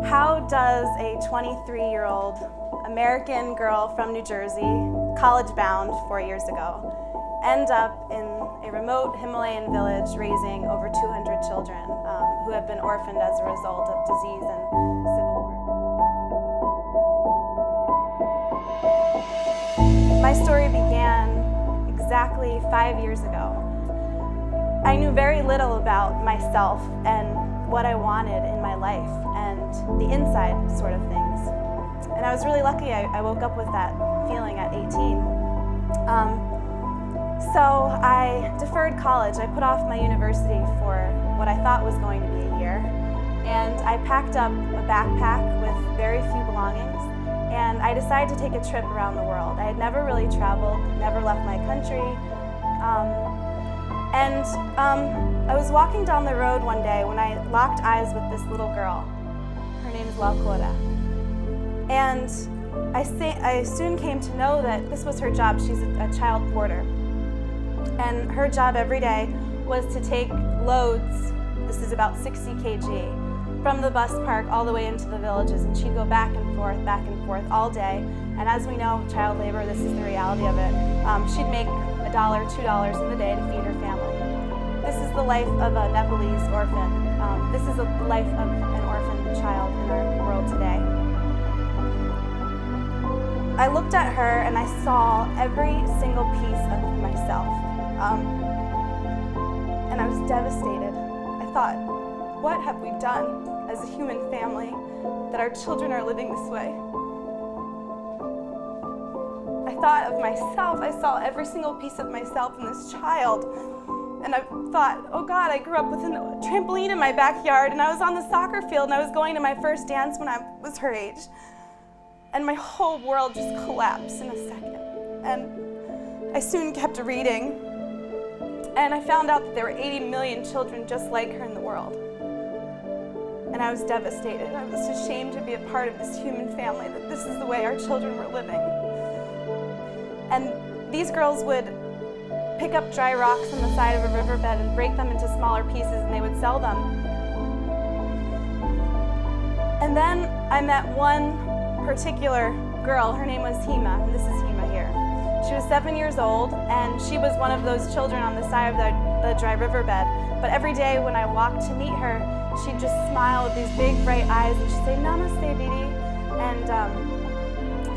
How does a 23-year-old American girl from New Jersey, college-bound 4 years ago, end up in a remote Himalayan village raising over 200 children who have been orphaned as a result of disease and civil war? My story began exactly 5 years ago. I knew very little about myself and what I wanted in my life and the inside sort of things. And I was really lucky I woke up with that feeling at 18. So I deferred college. I put off my university for what I thought was going to be a year. And I packed up a backpack with very few belongings. And I decided to take a trip around the world. I had never really traveled, never left my country. I was walking down the road one day when I locked eyes with this little girl. Her name is Laukora. And I soon came to know that this was her job. She's a child porter. And her job every day was to take loads, this is about 60 kg, from the bus park all the way into the villages. And she'd go back and forth all day. And as we know, child labor, this is the reality of it. She'd make $1, $2 in the day to feed her family. This is the life of a Nepalese orphan. This is the life of an orphan child in our world today. I looked at her and I saw every single piece of myself. And I was devastated. I thought, what have we done as a human family that our children are living this way? I thought of myself. I saw every single piece of myself in this child. And I thought, oh God, I grew up with a trampoline in my backyard, and I was on the soccer field, and I was going to my first dance when I was her age. And my whole world just collapsed in a second. And I soon kept reading, and I found out that there were 80 million children just like her in the world. And I was devastated. I was ashamed to be a part of this human family, that this is the way our children were living. And these girls would pick up dry rocks on the side of a riverbed and break them into smaller pieces, and they would sell them. And then I met one particular girl. Her name was Hima, and this is Hima here. She was 7 years old, and she was one of those children on the side of the dry riverbed. But every day when I walked to meet her, she'd just smile with these big, bright eyes, and she'd say, "Namaste, Didi." And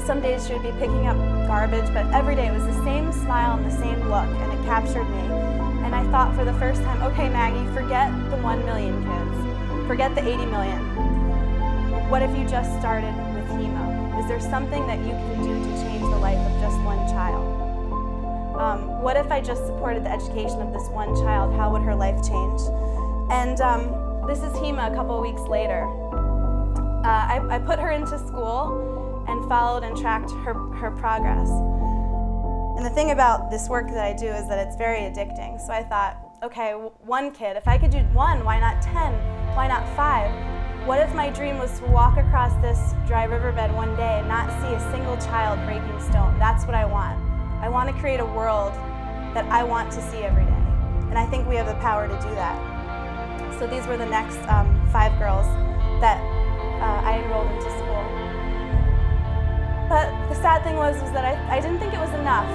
some days she would be picking up garbage, but every day it was the same smile and the same look, and it captured me. And I thought for the first time, okay, Maggie, forget the 1 million kids. Forget the 80 million. What if you just started with Hima? Is there something that you can do to change the life of just one child? What if I just supported the education of this one child? How would her life change? And this is Hima a couple of weeks later. I put her into school and followed and tracked her progress. And the thing about this work that I do is that it's very addicting. So I thought, okay, one kid, if I could do one, why not 10? Why not 5? What if my dream was to walk across this dry riverbed one day and not see a single child breaking stone? That's what I want. I want to create a world that I want to see every day. And I think we have the power to do that. So these were the next 5 girls that I enrolled into school. But the sad thing was that I didn't think it was enough.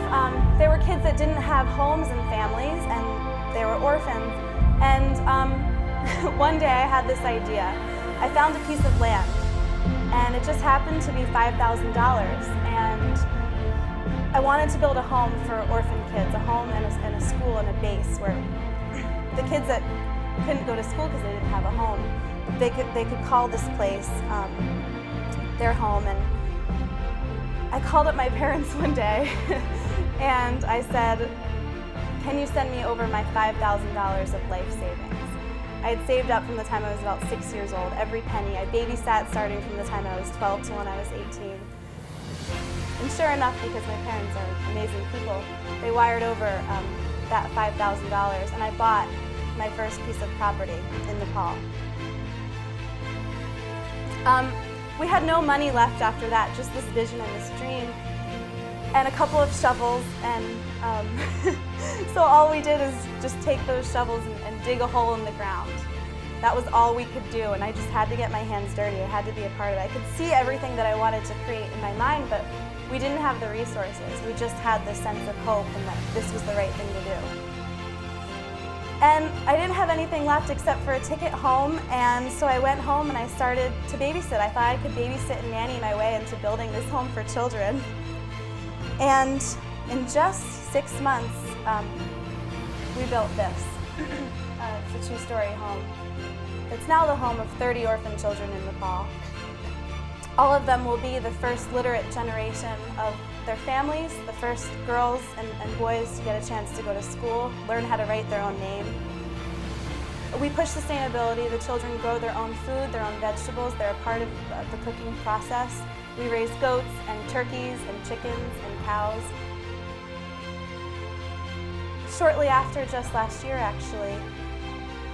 There were kids that didn't have homes and families, and they were orphans. And one day I had this idea. I found a piece of land, and it just happened to be $5,000. And I wanted to build a home for orphan kids, a home and a school and a base where the kids that couldn't go to school because they didn't have a home, they could call this place their home. And I called up my parents one day and I said, can you send me over my $5,000 of life savings? I had saved up from the time I was about 6 years old, every penny. I babysat starting from the time I was 12 to when I was 18. And sure enough, because my parents are amazing people, they wired over that $5,000, and I bought my first piece of property in Nepal. We had no money left after that, just this vision and this dream, and a couple of shovels, and so all we did is just take those shovels and dig a hole in the ground. That was all we could do, and I just had to get my hands dirty. I had to be a part of it. I could see everything that I wanted to create in my mind, but we didn't have the resources. We just had this sense of hope and that this was the right thing to do. And I didn't have anything left except for a ticket home, and so I went home and I started to babysit. I thought I could babysit and nanny my way into building this home for children. And in just 6 months, we built this. It's a two-story home. It's now the home of 30 orphan children in Nepal. All of them will be the first literate generation of their families, the first girls and boys to get a chance to go to school, learn how to write their own name. We push sustainability. The children grow their own food, their own vegetables. They're a part of the cooking process. We raise goats and turkeys and chickens and cows. Shortly after, just last year actually,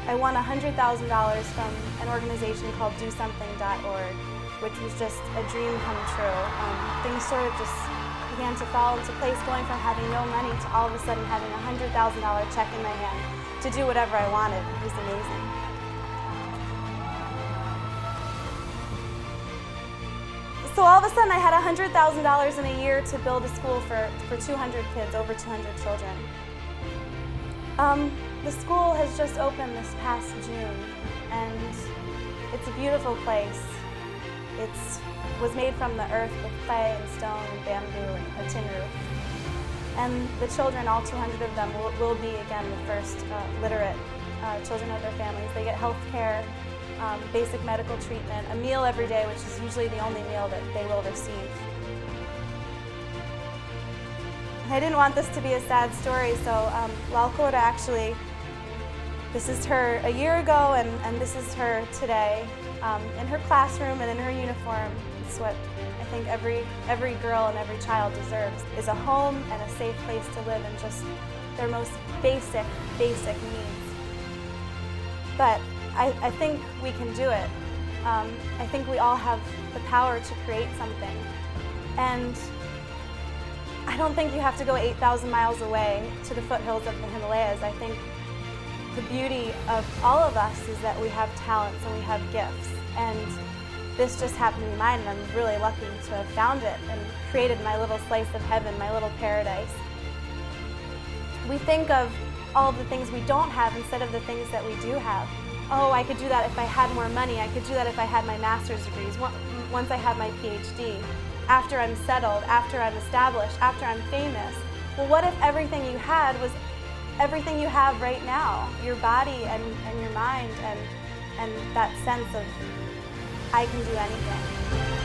I won $100,000 from an organization called DoSomething.org, which was just a dream come true. Things sort of just began to fall into place, going from having no money to all of a sudden having a $100,000 check in my hand to do whatever I wanted. It was amazing. So all of a sudden I had $100,000 in a year to build a school for 200 kids, over 200 children. The school has just opened this past June, and it's a beautiful place. It was made from the earth with clay and stone and bamboo and a tin roof. And the children, all 200 of them, will be again the first literate children of their families. They get health care, basic medical treatment, a meal every day, which is usually the only meal that they will receive. I didn't want this to be a sad story, so Lalkota actually, this is her a year ago, and this is her today. In her classroom and in her uniform. It's what I think every girl and every child deserves, is a home and a safe place to live and just their most basic needs. But I think we can do it. I think we all have the power to create something. And I don't think you have to go 8,000 miles away to the foothills of the Himalayas. I think the beauty of all of us is that we have talents and we have gifts. And this just happened to be mine, and I'm really lucky to have found it and created my little slice of heaven, my little paradise. We think of all the things we don't have instead of the things that we do have. Oh, I could do that if I had more money. I could do that if I had my master's degrees, once I have my PhD. After I'm settled, after I'm established, after I'm famous. Well, what if everything you had was everything you have right now? Your body and your mind and that sense of I can do anything.